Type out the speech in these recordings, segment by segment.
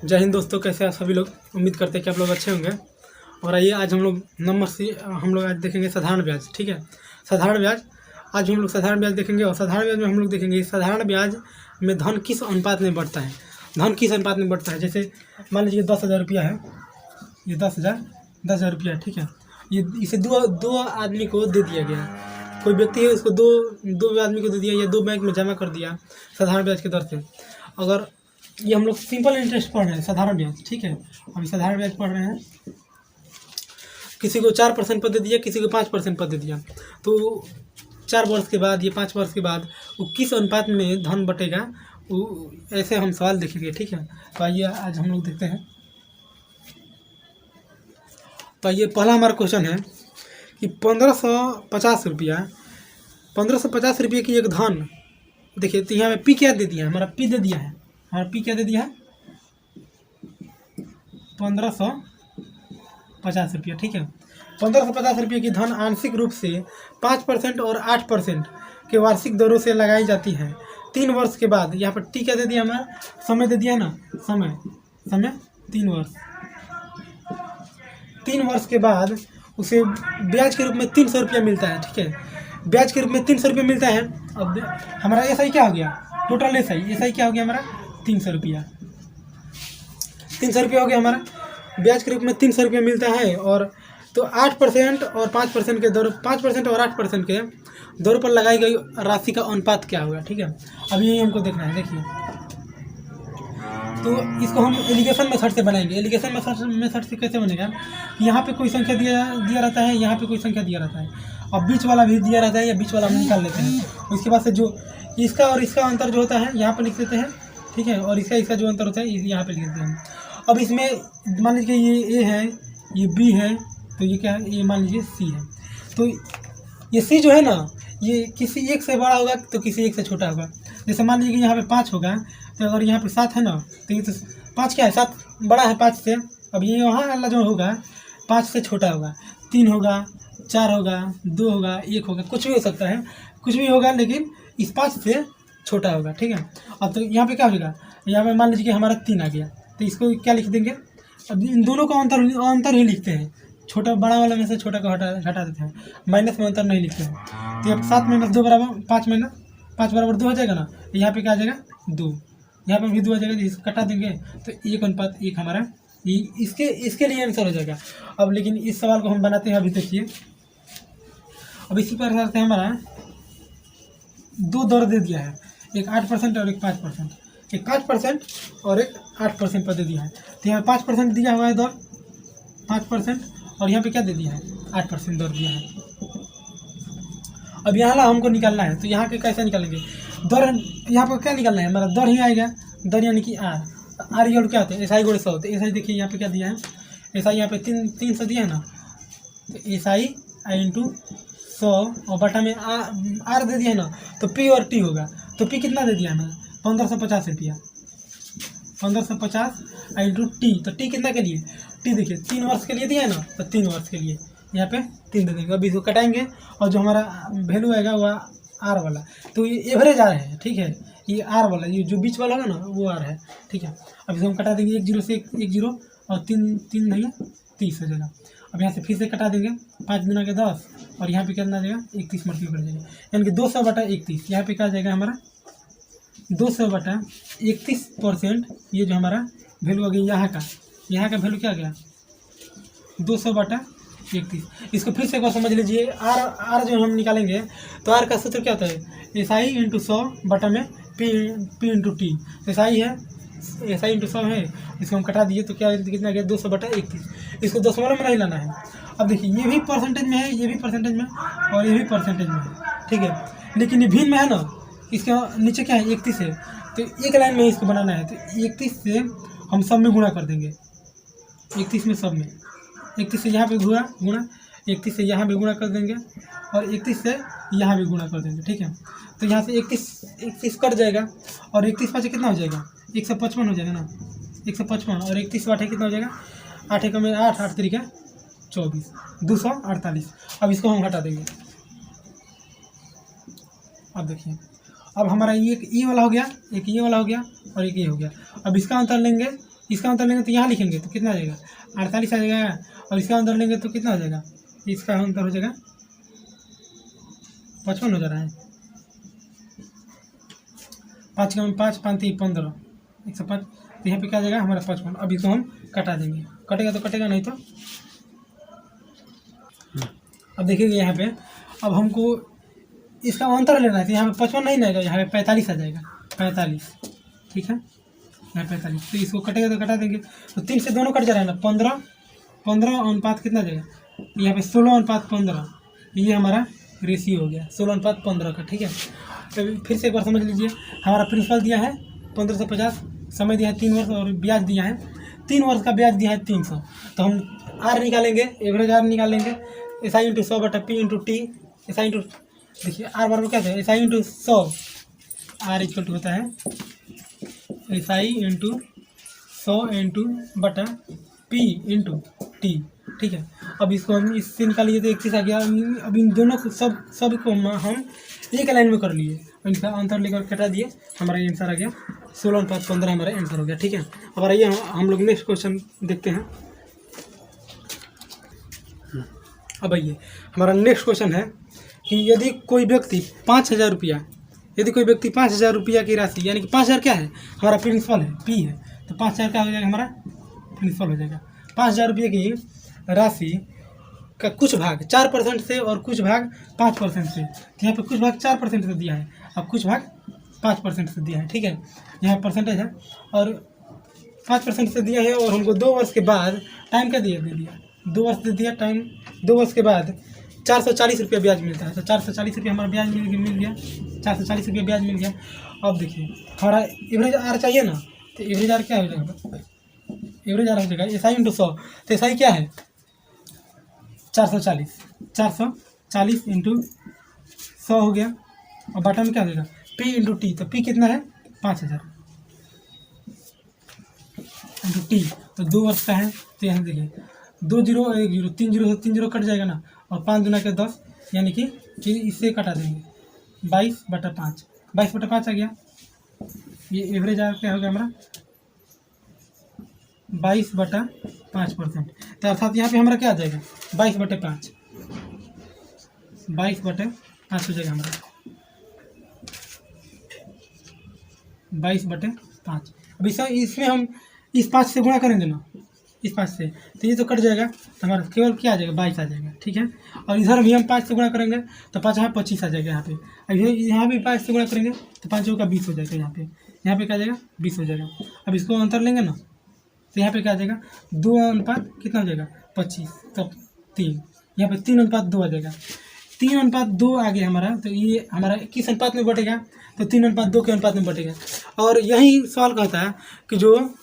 जय हिंद दोस्तों, कैसे हैं सभी लोग। उम्मीद करते हैं कि आप लोग अच्छे होंगे। और आइए आज हम लोग आज देखेंगे साधारण ब्याज। ठीक है, साधारण ब्याज। आज हम लोग साधारण ब्याज देखेंगे और साधारण ब्याज में हम लोग देखेंगे साधारण ब्याज में धन किस अनुपात में बढ़ता है। धन किस अनुपात में बढ़ता है। जैसे मान लीजिए 10,000 रुपया है, ये 10,000 रुपया है। ठीक है, ये इसे दो आदमी को दे दिया गया है। कोई व्यक्ति है, उसको दो आदमी को दे दिया या दो बैंक में जमा कर दिया साधारण ब्याज के दर से। अगर ये हम लोग सिंपल इंटरेस्ट पढ़ रहे हैं, साधारण ब्याज। ठीक है, हम साधारण ब्याज पढ़ रहे हैं। किसी को 4% पर दे दिया, किसी को 5% पर दे दिया, तो 4 वर्ष के बाद या 5 वर्ष के बाद वो किस अनुपात में धन बटेगा, वो ऐसे हम सवाल देखेंगे। ठीक है, तो आइए आज हम लोग देखते हैं। तो ये पहला हमारा क्वेश्चन है कि 1550 रुपये की एक धन। देखिए, तो यहाँ पे पी क्या दे दिया है, हमारा पी दे दिया है। हमारा पी क्या दे दिया है, 1550 रुपया। ठीक है, 1550 रुपये की धन आंशिक रूप से 5% और 8% के वार्षिक दरों से लगाई जाती है 3 वर्ष के बाद। यहाँ पर टी क्या दे दिया, हमारा समय दे दिया है ना, समय 3 वर्ष। 3 वर्ष के बाद उसे ब्याज के रूप में 300 रुपया मिलता है। ठीक है, ब्याज के रूप में 300 रुपया मिलता है। अब हमारा एसआई क्या हो गया, टोटल एसआई क्या हो गया हमारा, 300 रुपया। 300 रुपया हो गया हमारा, ब्याज के रूप में 300 रुपया मिलता है। और तो 8% और 5% के दर, 5% और 8% के दर पर लगाई गई राशि का अनुपात क्या होगा। ठीक है, अब यही हमको देखना है। देखिए, तो इसको हम एलिगेशन मेथड से बनाएंगे। एलिगेशन मेथड से कैसे बनेगा, यहाँ पे कोई संख्या दिया रहता है, यहाँ पे कोई संख्या दिया रहता है, और बीच वाला भी दिया रहता है, या बीच वाला हम निकाल लेते हैं। उसके बाद से जो इसका और इसका अंतर जो होता है यहाँ पर लिख देते हैं। ठीक है, और इसका जो अंतर होता है यहाँ पे लिख देते हैं। अब इसमें मान लीजिए ये ए है, ये बी है, तो ये क्या है, ये मान लीजिए सी है। तो ये सी जो है ना, ये किसी एक से बड़ा होगा तो किसी एक से छोटा होगा। जैसे मान लीजिए कि यहाँ पे 5 होगा, तो अगर यहाँ पे 7 है ना, तो ये तो 5 क्या है, 7 बड़ा है 5 से। अब ये वहाँ वाला जो होगा 5 से छोटा होगा, 3 होगा, 4 होगा, 2 होगा, 1 होगा, कुछ भी हो सकता है, कुछ भी होगा, लेकिन इस 5 से छोटा होगा। ठीक है, अब तो यहाँ पे क्या होगा, यहाँ पे मान लीजिए कि हमारा 3 आ गया, तो इसको क्या लिख देंगे। अब इन दोनों का अंतर ही लिखते हैं। छोटा बड़ा वाला में से छोटा को हटा देते हैं, माइनस में अंतर नहीं लिखते हैं। तो अब 7 - 2 बराबर 5 - 5 बराबर 2 हो जाएगा ना। यहाँ पे क्या आ जाएगा, 2, यहाँ पर भी 2 आ जाएगा। इसको कटा देंगे तो 1:1 हमारा इसके लिए आंसर हो जाएगा। अब लेकिन इस सवाल को हम बनाते हैं, अभी देखिए। अब इसी प्रकार से हमारा 2 दर दे दिया है, एक 8% और एक 5%, एक 5% और एक 8% पर दे दिया है। तो यहाँ 5% दिया हुआ है दर, 5%, और यहाँ पे क्या दे दिया है, 8% दर दिया है। अब यहाँ ला हमको निकालना है, तो यहाँ के कैसे निकालेंगे, दर यहाँ पर क्या निकालना है, हमारा दर ही आएगा। दर यानी कि आर योग क्या होता है, एसआई गुणे 100। तो एसआई देखिए यहाँ पे क्या दिया है, एसआई यहाँ पे 300 दिया है ना, तो एसआई इंटू 100 और बटा में आर दे दिया है ना, तो पी और टी होगा। तो पी कितना दे दिया है, 1550 रुपया, 1550 इंटू टी। तो टी कितना के लिए, टी देखिए 3 वर्ष के लिए दिया है ना, तो 3 वर्ष के लिए यहाँ पे 3 दे देंगे। अब इसको कटाएंगे और जो हमारा वैल्यू आएगा वह आर वाला, तो ये एवरेज आर है। ठीक है, ये आर वाला, ये जो बीच वाला होगा ना, वो आर है। ठीक है, अब इसको हम कटा देंगे, 1 0 से 1 0 और 3 नहीं 30 हो जाएगा। अब यहाँ से फिर से कटा देंगे, 5 गुना के 10, और यहाँ पे कितना आ जाएगा, 31 मल्टीप्लाई कर जाएगा, यानी कि 200/31। यहाँ पे क्या आ जाएगा हमारा, 200/31%। ये जो हमारा वैल्यू आ गया यहाँ का वैल्यू क्या आ गया, 200/31। इसको फिर से एक बार समझ लीजिए। आर जो हम निकालेंगे, तो आर का सूत्र क्या होता है, एसआई इंटू 100 बटा में P into T. SI into 100 है, इसको हम कटा दिए तो क्या कितना गया, 200/31। इसको दशमलव में नहीं लाना है। अब देखिए, ये भी परसेंटेज में है, ये भी परसेंटेज में, और ये भी परसेंटेज में है। ठीक है, लेकिन ये भिन्न में है ना, इसके नीचे क्या है, 31 है, तो एक लाइन में इसको बनाना है। तो 31 से हम सब में गुणा कर देंगे, 31 में सब में, 31 से यहाँ पे गुणा 31 से यहाँ भी गुणा कर देंगे, और 31 से यहाँ भी गुणा कर देंगे। ठीक है, तो यहाँ से 31 कट जाएगा, और 31 पाँच कितना हो जाएगा, 155 हो जाएगा ना, 155, और 31 8 कितना हो जाएगा, 8 1 में 8, 8 3 24, 248। अब इसको हम हटा देंगे। अब देखिए, अब हमारा ये वाला हो गया, एक ये वाला हो गया, और एक ये हो गया। अब इसका अंतर लेंगे इसका अंतर लेंगे तो यहाँ लिखेंगे तो कितना आ जाएगा 48 आ जाएगा, और इसका अंतर लेंगे तो कितना हो जाएगा, इसका अंतर हो जाएगा 55 हो जा रहा है, 5 का 5 5 3 15 105, तो यहाँ पे क्या आ जाएगा हमारा 55। अब इसको हम कटा देंगे, कटेगा तो कटेगा, नहीं तो अब देखिए यहाँ पे अब हमको इसका अंतर लेना है, तो यहाँ पे 55 नहीं आएगा, यहाँ पे 45 आ जाएगा, 45, ठीक है, यहाँ 45, तो इसको कटेगा तो कटा देंगे, तो 3 से दोनों कट जा रहा है ना, 15 अनुपात कितना जाएगा, यहाँ पे 16:15, ये हमारा रेशियो हो गया 16:15 का, ठीक है। तो फिर से एक बार समझ लीजिए, हमारा प्रिंसिपल दिया है 1550, समय दिया है 3 वर्ष, और ब्याज दिया है 3 वर्ष का ब्याज दिया है 300, तो हम आर निकालेंगे, एवरेज आर निकालेंगे, SI into 100/P/T, SI into, देखिए आर बराबर क्या है, SI into 100, R equal to होता है SI इंटू 100 इंटू बटा P/T, ठीक है। अब इसको हम इससे निकालिए तो एक चीज़ आ गया, अब इन दोनों को सब को हम एक लाइन में कर लिए, इनका अंतर लेकर कटा दिए, हमारा आंसर आ गया 16:15 हमारा आंसर हो गया, ठीक है। अब आइए हम लोग नेक्स्ट क्वेश्चन देखते हैं। अब आइए हमारा नेक्स्ट क्वेश्चन है कि यदि कोई व्यक्ति 5,000 रुपया, यदि कोई व्यक्ति 5,000 रुपया की राशि, यानी कि 5,000 क्या है हमारा प्रिंसिपल है, P है, तो 5,000 क्या हो जाएगा हमारा प्रिंसिपल हो जाएगा। 5,000 रुपये की राशि का कुछ भाग 4% से और कुछ भाग 5% से, तो यहाँ पे कुछ भाग 4% से दिया है, अब कुछ भाग 5% से दिया है, ठीक है, यहाँ परसेंटेज है, और 5% से दिया है, और हमको 2 वर्ष के बाद टाइम क्या दे दिया 2 वर्ष दे दिया टाइम, 2 वर्ष के बाद 440 रुपया ब्याज मिलता है, तो 440 रुपया हमारा ब्याज मिल गया, 440 रुपया ब्याज मिल गया। अब देखिए हमारा एवरेज आर चाहिए ना, तो एवरेज आर क्या हो जाएगा, एवरेज आर हो जाएगा SI इंटू 100, तो SI क्या है 440 इंटू 100 हो गया, और बटा में क्या हो जाएगा P/T, तो P कितना है 5,000 इंटू T, तो 2 वर्ष का है, तो यहाँ देखिए 2 0 1 0 3 0 से 3 0 कट जाएगा ना, और 5 दूना के 10, यानी कि फिर इससे कटा देंगे 22/5, 22/5 आ गया, ये एवरेज आ क्या हो गया हमारा 22/5%, तो अर्थात यहाँ पे हमारा क्या आ जाएगा 22/5, 22/5 हो जाएगा हमारा 22/5। अब इसमें हम इस 5 से गुणा करेंगे ना, इस 5 से, तो ये तो कट जाएगा, तो हमारा केवल क्या आ जाएगा 22 आ जाएगा, ठीक है। और इधर भी हम 5 से गुणा करेंगे तो 5 यहाँ 25 आ जाएगा यहाँ पे, अब यहाँ भी 5 से गुणा करेंगे तो 5 का 20 हो जाएगा, यहाँ पे क्या आ जाएगा 20 हो जाएगा। अब इसको अंतर लेंगे ना, तो यहाँ पे क्या आ जाएगा 2 अनुपात कितना हो जाएगा 25, तब 3, यहाँ पे 3:2 आ जाएगा, 3:2 आ गया हमारा, तो ये हमारा किस अनुपात में बटेगा, तो 3:2 के अनुपात में बटेगा। और यही सवाल कहता है कि जो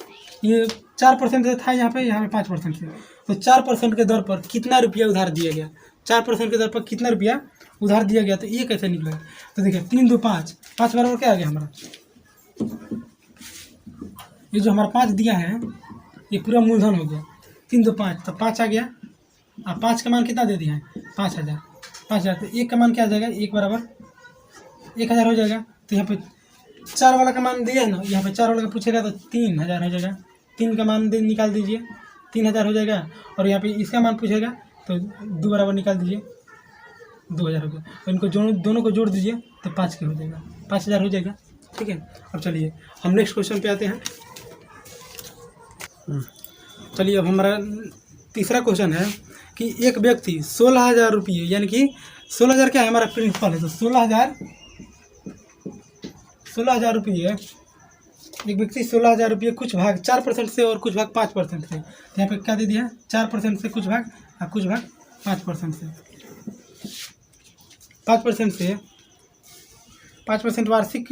ये 4% से था यहाँ पे 5% से, तो 4% के दर पर कितना रुपया उधार दिया गया, 4% के दर पर कितना रुपया उधार दिया गया, तो ये कैसे निकलेगा, तो देखिए 3 2 5, 5 बराबर क्या आ गया हमारा, ये जो हमारा 5 दिया है ये पूरा मूलधन हो गया, 3 2 5, तो 5 आ गया, अब 5 का मान कितना दे दिया है 5,000, तो 1 का मान क्या आ जाएगा 1 बराबर 1,000 हो जाएगा। तो यहाँ पे 4 वाला का मान दिया है ना, यहाँ पे 4 वाला का पूछेगा तो 3,000 हो जाएगा, 3 का मान निकाल दीजिए 3,000 हो जाएगा, और यहाँ पे इसका मान पूछेगा तो 2 बराबर निकाल दीजिए 2,000 हो गया, और इनको दोनों को जोड़ दीजिए तो 5 के हो जाएगा, 5,000 हो जाएगा, ठीक है। अब चलिए हम नेक्स्ट क्वेश्चन पे आते हैं। चलिए अब हमारा तीसरा क्वेश्चन है कि एक व्यक्ति 16,000 रुपये, यानी कि 16,000 क्या है हमारा प्रिंसिपल है, तो 16,000 रुपये, एक व्यक्ति 16,000 रुपये कुछ भाग 4% से और कुछ भाग 5% से, यहाँ पे क्या दे दिया 4% से कुछ भाग और कुछ भाग 5% से, 5% वार्षिक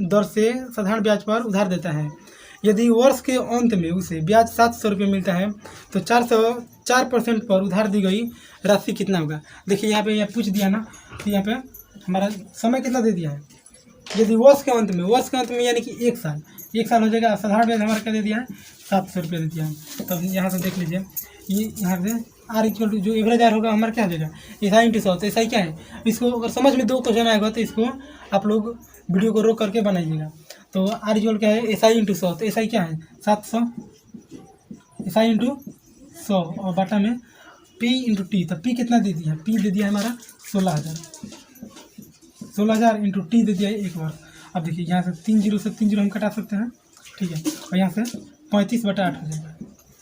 दर से साधारण ब्याज पर उधार देता है। यदि वर्ष के अंत में उसे ब्याज 700 रुपये मिलता है तो 4% पर उधार दी गई राशि कितना होगा। देखिए यहाँ पे पूछ दिया ना, तो यहाँ पे हमारा समय कितना दे दिया है, यदि वर्ष के अंत में यानी कि 1 साल हो जाएगा, साधारण ब्याज हमारा क्या दे दिया है 700 रुपये दे दिया है। तो यहाँ से देख लीजिए, ये यहाँ से आर इक्वल टू जो एवरेज आर होगा हमारा क्या हो जाएगा SI इंटू 100, तो SI क्या है, इसको अगर समझ में 2 क्वेश्चन आएगा तो इसको आप लोग वीडियो को रोक करके बनाइएगा। तो आर इक्वल क्या है SI इंटू 100, तो SI क्या है 700, एस आई इंटू 100 और बटा में पी इंटू टी। तो पी कितना दे दिया, पी दे दिया हमारा 16,000 इंटू टी दे दिया है 1 वर्ष। अब देखिए यहाँ से 3 जीरो से 3 जीरो हम कटा सकते हैं, ठीक है, और यहाँ से 35/8 हो जाएगा,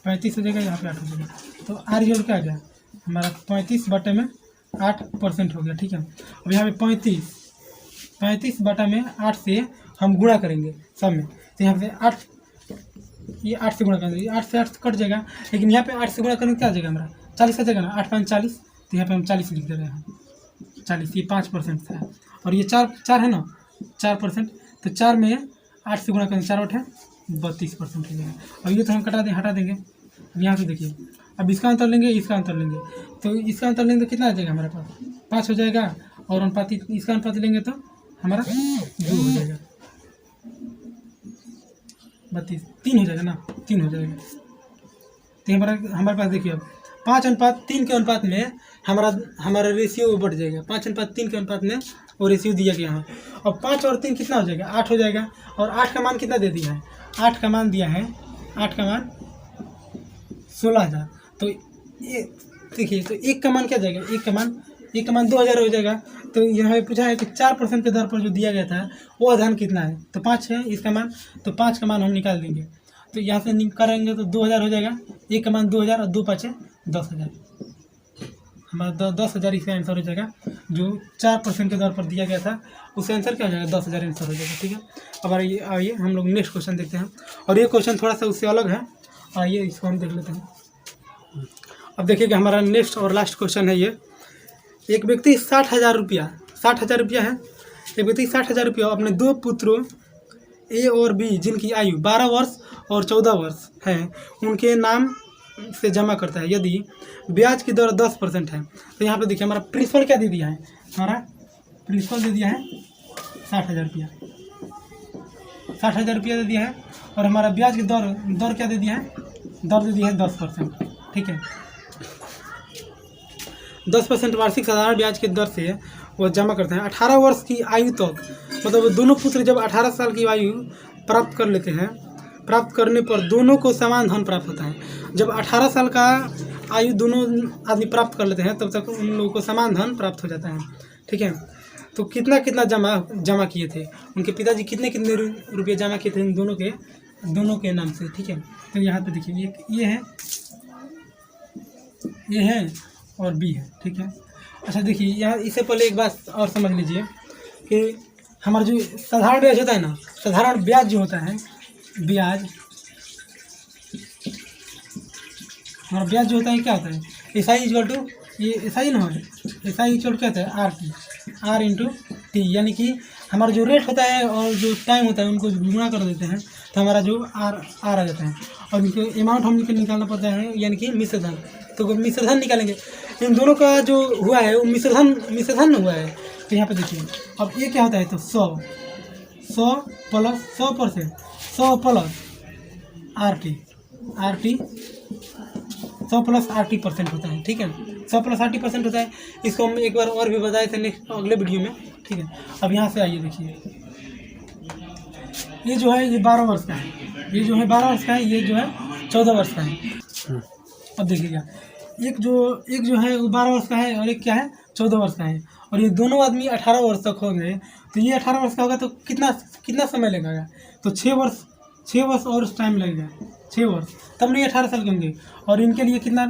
35 हो जाएगा, यहाँ पे 8 हो जाएगा। तो आर इक्वल क्या आ गया हमारा 35/8% हो गया, ठीक है। अब यहाँ पे 35/8 से हम गुणा करेंगे सब में, तो यहाँ से 8, ये 8 से गुणा करेंगे, 8 से 8 कट जाएगा, लेकिन यहाँ पे 8 से गुणा करेंगे क्या आ जाएगा हमारा 40 आ जाएगा ना, 8 5 40, तो यहाँ पे हम 40 लिख दे रहे हैं, 40, ये 5% से है, और ये 4 है ना 4%, तो 4 में 8 से गुणा करेंगे, 4 8 है 32% हो जाएगा। और ये तो हम हटा देंगे। अब यहाँ पे देखिए, अब इसका अंतर लेंगे, इसका अंतर लेंगे, तो इसका अंतर लेंगे तो कितना आ जाएगा हमारे पास 5 हो जाएगा, और अनुपाती इसका अनुपात लेंगे तो हमारा 2 हो जाएगा, 32 3 हो जाएगा ना, 3 हो जाएगा। तो हमारे पास देखिए अब 5:3 के अनुपात में हमारा रेशियो बढ़ जाएगा, 5:3 के अनुपात में वो रेशियो दिया गया है। और 5 और 3 कितना हो जाएगा 8 हो जाएगा, और 8 का मान कितना दे दिया है, 8 का मान दिया है, 8 का मान 16,000। तो ये देखिए, तो 1 का मान क्या जाएगा, 1 का मान 2,000 हो जाएगा। तो यहाँ पे पूछा है कि 4% के दर पर जो दिया गया था वो आधान कितना है, तो 5 है इसका मान, तो 5 का मान हम निकाल देंगे। तो यहाँ से करेंगे तो 2,000 हो जाएगा, 1 का मान 2,000 और 2 5 10,000, हमारा 10,000 इसका आंसर हो जाएगा। जो 4% के दर पर दिया गया था उसका आंसर क्या हो जाएगा 10,000 आंसर हो जाएगा, ठीक है। अब आइए हम लोग नेक्स्ट क्वेश्चन देखते हैं, और ये क्वेश्चन थोड़ा सा उससे अलग है, आइए इसको हम देख लेते हैं। अब देखिएगा हमारा नेक्स्ट और लास्ट क्वेश्चन है ये, एक व्यक्ति 60,000 रुपया है, एक व्यक्ति 60,000 रुपया अपने 2 पुत्रों ए और बी जिनकी आयु 12 वर्ष और 14 वर्ष है उनके नाम से जमा करता है, यदि ब्याज की दर 10% है। तो यहाँ पे देखिए हमारा प्रिंसिपल क्या दे दिया है, हमारा प्रिंसिपल दे दिया है 60,000 रुपया, 60,000 रुपया दे दिया है, और हमारा ब्याज की दर क्या दे दिया है, दर दे दिया है 10%, ठीक है। 10% वार्षिक साधारण ब्याज की दर से वो जमा करते हैं 18 वर्ष की आयु तक। मतलब दोनों पुत्र जब 18 साल की आयु प्राप्त कर लेते हैं, प्राप्त करने पर दोनों को समान धन प्राप्त होता है। जब 18 साल का आयु दोनों आदमी प्राप्त कर लेते हैं तब तक उन लोगों को समान धन प्राप्त हो जाता है, ठीक है। तो कितना जमा किए थे, उनके पिताजी कितने रुपये जमा किए थे इन दोनों के नाम से, ठीक है। तो यहाँ पे देखिए ये है और बी है, ठीक है। अच्छा देखिए यहाँ इससे पहले एक बात और समझ लीजिए कि हमारा जो साधारण ब्याज होता है ना, साधारण ब्याज जो होता है, हमारा ब्याज जो होता है क्या होता है, एस आई इक्वल टू, ये एस आई ना हो, एस आई इक्वल क्या होता है आर इंटू टी, यानी कि हमारा जो रेट होता है और जो टाइम होता है उनको गुणा कर देते हैं तो हमारा जो आर आ जाता है, और इनके अमाउंट हम निकालना पड़ता है, यानी कि मिश्रधन। तो मिश्रधन निकालेंगे, इन दोनों का जो हुआ है वो मिश्रधन हुआ है। तो यहाँ पे देखिए अब ये क्या होता है, तो 100 plus 100%, 100 plus R T 100 plus 80% होता है, ठीक है। 100 प्लस 80% होता है, इसको हम एक बार और भी बताए थे नेक्स्ट अगले वीडियो में, ठीक है। अब यहाँ से आइए देखिए, ये जो है ये 12 वर्ष का है, ये जो है 12 वर्ष का है, ये जो है 14 वर्ष का है। अब देखिएगा एक जो है वो 12 वर्ष का है और एक क्या है 14 वर्ष का है, और ये दोनों आदमी 18 वर्ष तक हो गए, तो ये 18 वर्ष का होगा तो कितना समय लगेगा, तो 6 वर्ष और टाइम लगेगा, 6 वर्ष, तब नहीं 18 साल के होंगे। और इनके लिए कितना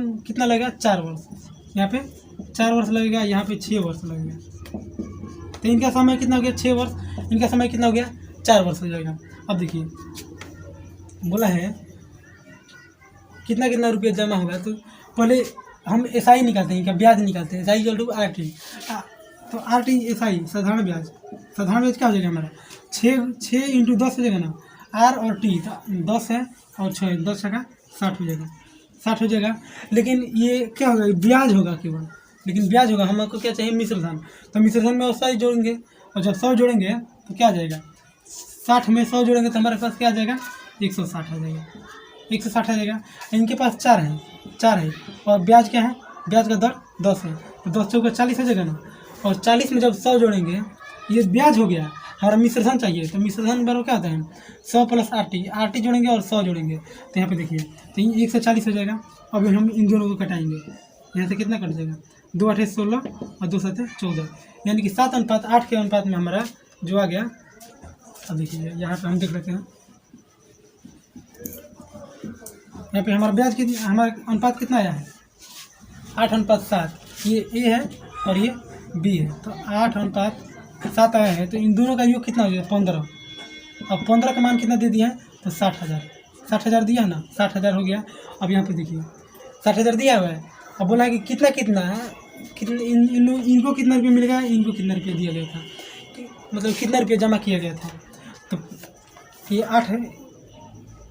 लगेगा 4 वर्ष, यहाँ पे 4 वर्ष लगेगा, यहाँ पे 6 वर्ष लगेगा। तो इनका समय कितना हो गया 6 वर्ष, इनका समय कितना हो गया 4 वर्ष हो जाएगा। अब देखिए बोला है कितना रुपया जमा होगा, तो पहले हम एस आई निकालते हैं, क्या ब्याज निकालते हैं, S I equal to R T. तो आर टी एस आई साधारण ब्याज क्या हो जाएगा हमारा 6 इंटू 10 हो जाएगा ना, आर और टी 10 है और 6 10 का 60 हो जाएगा। लेकिन ये क्या होगा ब्याज होगा केवल, लेकिन ब्याज होगा, हमको क्या चाहिए मिश्रधन। तो मिश्रधन में 100 जोड़ेंगे, और जब 100 जोड़ेंगे तो क्या आ जाएगा 60 में 100 जोड़ेंगे तो हमारे पास क्या आ जाएगा 160 आ जाएगा, 160 आ जाएगा। इनके पास 4 है, और ब्याज क्या है, ब्याज का दर 10 है, तो 10 चौका 40 हो जाएगा ना, और 40 में जब 100 जोड़ेंगे ये ब्याज हो गया, हमारा मिश्रण चाहिए, तो मिश्रण बराबर क्या होता है 100 + RT जोड़ेंगे और 100 जोड़ेंगे, तो यहाँ पे देखिए तो 140 हो जाएगा। अब हम इन दोनों को घटाएंगे, यहाँ से कितना कट जाएगा 2 8 16 और 2 7 14, यानी कि 7:8 के अनुपात में हमारा जो आ गया। अब देखिए यहाँ पे हम देख लेते हैं, यहाँ पे हमारा ब्याज हमारा अनुपात कितना आया है 8:7, ये ए है और ये बी है, तो 8:7 आया है। तो इन दोनों का योग कितना हो गया 15। अब 15 का मान कितना दे दिया है तो 60,000 दिया है ना, 60,000 हो गया। अब यहाँ पे देखिए 60,000 दिया हुआ है। अब बोला है कि कितना इनको कितना रुपये मिलेगा, इनको कितना रुपये दिया गया था, मतलब कितना रुपये जमा किया गया था। तो ये 8 है,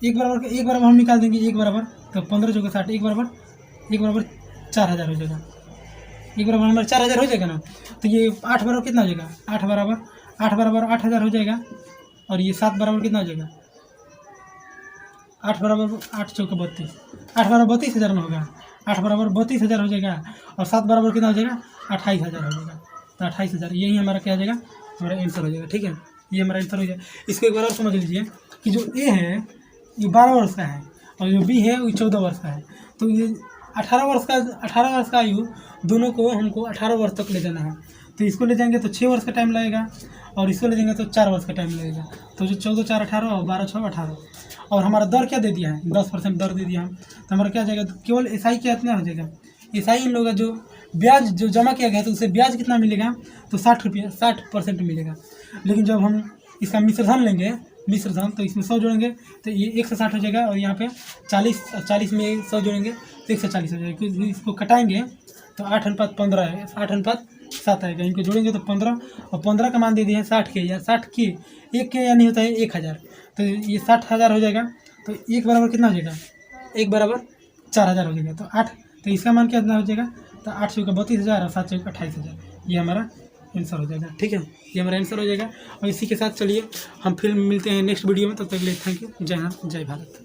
एक बराबर हम निकाल देंगे, 1 बराबर तो 15 × 60, 1 बराबर 4,000 हो जाएगा, 1 बराबर हमारा 4,000 हो जाएगा ना। तो ये 8 बराबर कितना हो जाएगा 8 बराबर 8,000 हो जाएगा। और ये 7 बराबर कितना हो जाएगा 8 बराबर 8 चौके 32, 8 बराबर 32,000 में होगा, 8 बराबर 32,000 हो जाएगा। और 7 बराबर कितना हो जाएगा 28,000 हो जाएगा। तो 28,000 यही हमारा क्या हो जाएगा, हमारा आंसर हो जाएगा। ठीक है, ये हमारा आंसर हो जाएगा। इसको एक बार और समझ लीजिए कि जो ए है ये 12 वर्ष का है और जो बी है वो 14 वर्ष का है। तो ये 18 वर्ष का आयु दोनों को हमको 18 वर्ष तक ले जाना है। तो इसको ले जाएंगे तो 6 वर्ष का टाइम लगेगा और इसको ले जाएंगे तो 4 वर्ष का टाइम लगेगा। तो जो 14 4 18 और 12 6 18, और हमारा दर क्या दे दिया है 10% दर दे दिया है। तो हमारा क्या हो जाएगा, केवल एसआई क्या इतना हो जाएगा, एसआई इन लोगों का जो ब्याज जो जमा किया गया है तो उससे ब्याज कितना मिलेगा तो 60% मिलेगा। लेकिन जब हम इसका मिश्रण लेंगे तो इसमें 100 जोड़ेंगे तो ये 160 हो जाएगा। और यहाँ पे 40 में 100 जोड़ेंगे तो 140 हो जाएगा। क्योंकि इसको कटाएंगे तो 8:15 है, 8:7 आएगा। इनको जोड़ेंगे तो 15 और 15 का मान दे दिए हैं 60 के, या 60 के 1 के यानी होता है 1,000। तो ये 60,000 हो जाएगा। तो 1 बराबर कितना हो जाएगा 1 बराबर 4,000 हो जाएगा। तो 8, तो इसका मान कितना हो जाएगा तो 8 चौका 32,000 और 7 चौका 28,000, ये हमारा आंसर हो जाएगा। ठीक है, ये हमारा आंसर हो जाएगा। और इसी के साथ चलिए हम फिर मिलते हैं नेक्स्ट वीडियो में। तब तक के लिए थैंक यू। जय हिंद, जय भारत।